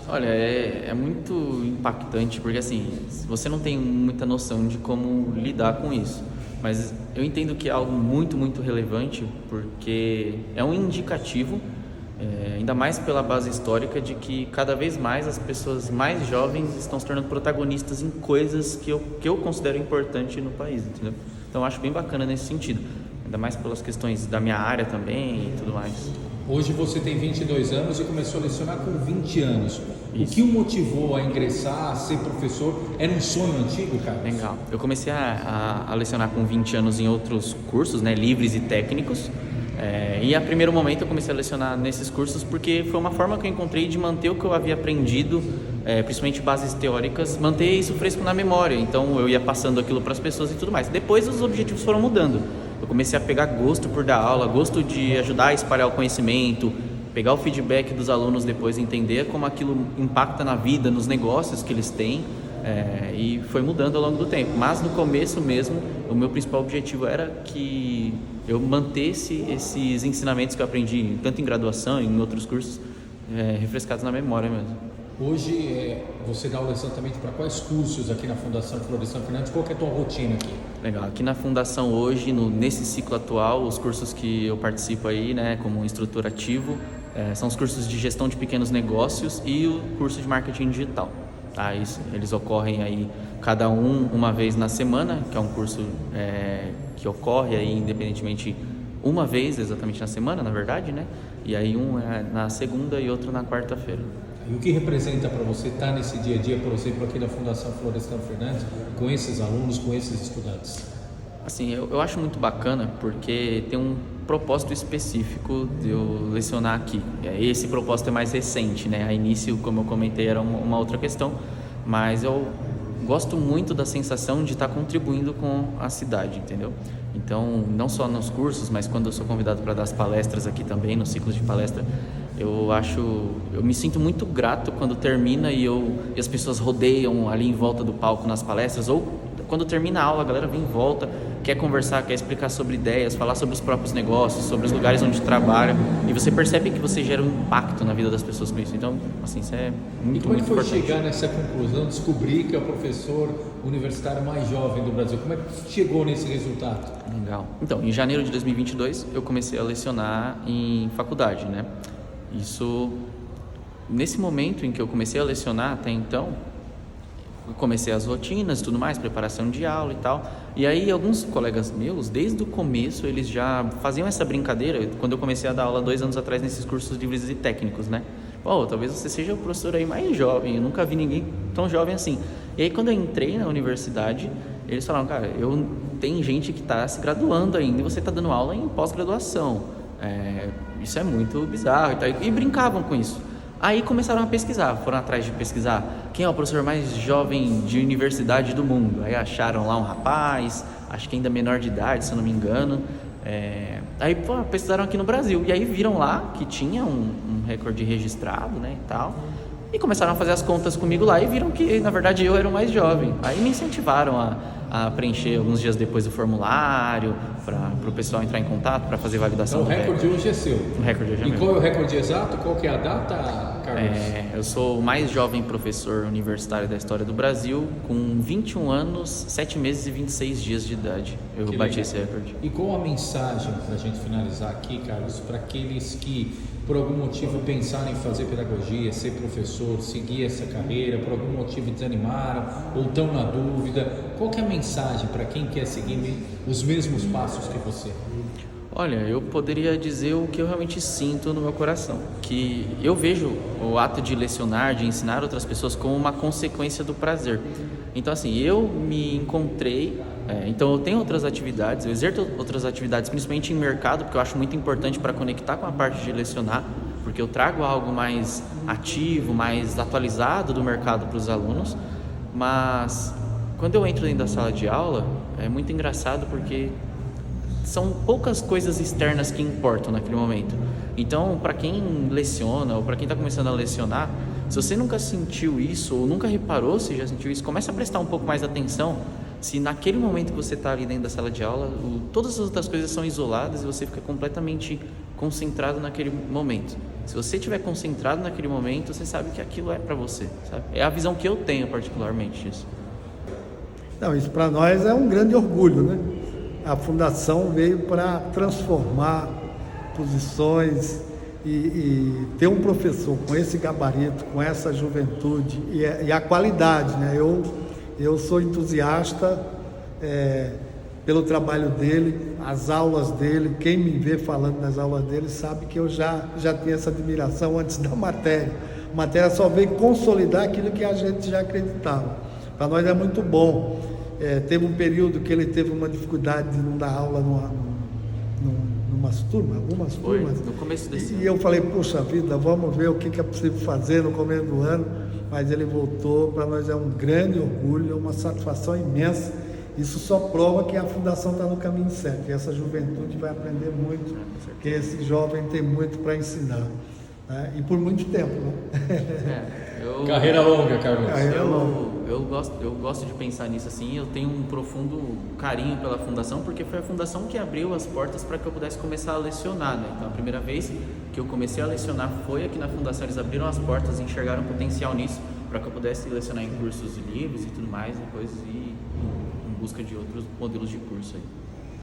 Olha, é muito impactante porque assim, você não tem muita noção de como lidar com isso. Mas eu entendo que é algo muito, muito relevante porque é um indicativo, ainda mais pela base histórica, de que cada vez mais as pessoas mais jovens estão se tornando protagonistas em coisas que eu considero importante no país, entendeu? Então eu acho bem bacana nesse sentido, ainda mais pelas questões da minha área também e tudo mais. Hoje você tem 22 anos e começou a lecionar com 20 anos. O Isso. que o motivou a ingressar, a ser professor? Era um sonho antigo, cara? Legal. Eu comecei a lecionar com 20 anos em outros cursos, né, livres e técnicos. E a primeiro momento eu comecei a lecionar nesses cursos porque foi uma forma que eu encontrei de manter o que eu havia aprendido, principalmente bases teóricas, manter isso fresco na memória. Então eu ia passando aquilo para as pessoas e tudo mais. Depois os objetivos foram mudando. Eu comecei a pegar gosto por dar aula, gosto de ajudar a espalhar o conhecimento, pegar o feedback dos alunos depois, entender como aquilo impacta na vida, nos negócios que eles têm, e foi mudando ao longo do tempo. Mas no começo mesmo, o meu principal objetivo era que eu mantesse esses ensinamentos que eu aprendi, tanto em graduação e em outros cursos, refrescados na memória mesmo. Hoje você dá aula exatamente para quais cursos aqui na Fundação Florestan Fernandes? Qual que é a tua rotina aqui? Legal. Aqui na Fundação hoje, nesse ciclo atual, os cursos que eu participo aí, né, como instrutor ativo, são os cursos de gestão de pequenos negócios e o curso de marketing digital. Tá? Eles ocorrem aí cada uma vez na semana, que é um curso que ocorre aí independentemente uma vez exatamente na semana, na verdade, né? E aí um é na segunda e outro na quarta-feira. E o que representa para você estar nesse dia a dia, por exemplo, aqui na Fundação Florestan Fernandes, com esses alunos, com esses estudantes? Assim, eu acho muito bacana porque tem um propósito específico de eu lecionar aqui. Esse propósito é mais recente, né? A início, como eu comentei, era uma outra questão, mas eu gosto muito da sensação de estar contribuindo com a cidade, entendeu? Então, não só nos cursos, mas quando eu sou convidado para dar as palestras aqui também, nos ciclos de palestra, eu me sinto muito grato quando termina e as pessoas rodeiam ali em volta do palco nas palestras, ou quando termina a aula, a galera vem em volta, quer conversar, quer explicar sobre ideias, falar sobre os próprios negócios, sobre os lugares onde trabalha, e você percebe que você gera um impacto na vida das pessoas com isso. Então, assim, isso é muito, E como é muito que foi importante. chegar nessa conclusão, descobrir que é o professor universitário mais jovem do Brasil? Como é que chegou nesse resultado? Legal. Então, em janeiro de 2022, eu comecei a lecionar em faculdade, né? Isso, nesse momento em que eu comecei a lecionar até então, eu comecei as rotinas e tudo mais, preparação de aula e tal. E aí alguns colegas meus, desde o começo, eles já faziam essa brincadeira, quando eu comecei a dar aula 2 anos atrás nesses cursos livres e técnicos, né? Pô, talvez você seja o professor aí mais jovem, eu nunca vi ninguém tão jovem assim. E aí quando eu entrei na universidade, eles falaram, cara, tem gente que está se graduando ainda e você está dando aula em pós-graduação. Isso é muito bizarro e tal. E brincavam com isso. Aí começaram a pesquisar, foram atrás de pesquisar quem é o professor mais jovem de universidade do mundo. Aí acharam lá um rapaz, acho que ainda menor de idade, se eu não me engano. Aí pesquisaram aqui no Brasil e aí viram lá que tinha um recorde registrado, né, e tal. E começaram a fazer as contas comigo lá e viram que, na verdade, eu era o mais jovem. Aí me incentivaram a preencher alguns dias depois o formulário, para o pessoal entrar em contato, para fazer validação Então o do recorde hoje é seu. O recorde hoje é E meu. qual é o recorde exato? Qual que é a data, Carlos? Eu sou o mais jovem professor universitário da história do Brasil, com 21 anos, 7 meses e 26 dias de idade. Eu Que bati legal. esse recorde. E qual a mensagem, para a gente finalizar aqui, Carlos, para aqueles que, por algum motivo, pensaram em fazer pedagogia, ser professor, seguir essa carreira, por algum motivo desanimaram ou estão na dúvida? Qual que é a mensagem para quem quer seguir os mesmos passos que você? Olha, eu poderia dizer o que eu realmente sinto no meu coração, que eu vejo o ato de lecionar, de ensinar outras pessoas como uma consequência do prazer. Então, assim, eu me encontrei, então eu tenho outras atividades, eu exerço outras atividades, principalmente em mercado, porque eu acho muito importante para conectar com a parte de lecionar, porque eu trago algo mais ativo, mais atualizado do mercado para os alunos, mas quando eu entro dentro da sala de aula, é muito engraçado porque são poucas coisas externas que importam naquele momento. Então, para quem leciona ou para quem está começando a lecionar, se você nunca sentiu isso ou nunca reparou se já sentiu isso, comece a prestar um pouco mais atenção se naquele momento que você está ali dentro da sala de aula, todas as outras coisas são isoladas e você fica completamente concentrado naquele momento. Se você estiver concentrado naquele momento, você sabe que aquilo é para você, sabe? É a visão que eu tenho particularmente disso. Não, isso para nós é um grande orgulho, né? A Fundação veio para transformar posições e ter um professor com esse gabarito, com essa juventude e a qualidade, né? Eu sou entusiasta pelo trabalho dele, as aulas dele. Quem me vê falando das aulas dele sabe que eu já tinha essa admiração antes da matéria. A matéria só veio consolidar aquilo que a gente já acreditava. Para nós é muito bom. Teve um período que ele teve uma dificuldade de não dar aula algumas turmas. No começo desse ano. E eu falei, puxa vida, vamos ver o que é possível fazer no começo do ano. Mas ele voltou. Para nós é um grande orgulho, é uma satisfação imensa. Isso só prova que a Fundação está no caminho certo, que essa juventude vai aprender muito, que esse jovem tem muito para ensinar, né? E por muito tempo, né? Carreira longa, Carlos. Eu gosto de pensar nisso assim. Eu tenho um profundo carinho pela Fundação, porque foi a Fundação que abriu as portas para que eu pudesse começar a lecionar, né? Então a primeira vez que eu comecei a lecionar foi aqui na Fundação. Eles abriram as portas, enxergaram potencial nisso, para que eu pudesse lecionar em cursos livres e tudo mais, depois ir em busca de outros modelos de curso aí.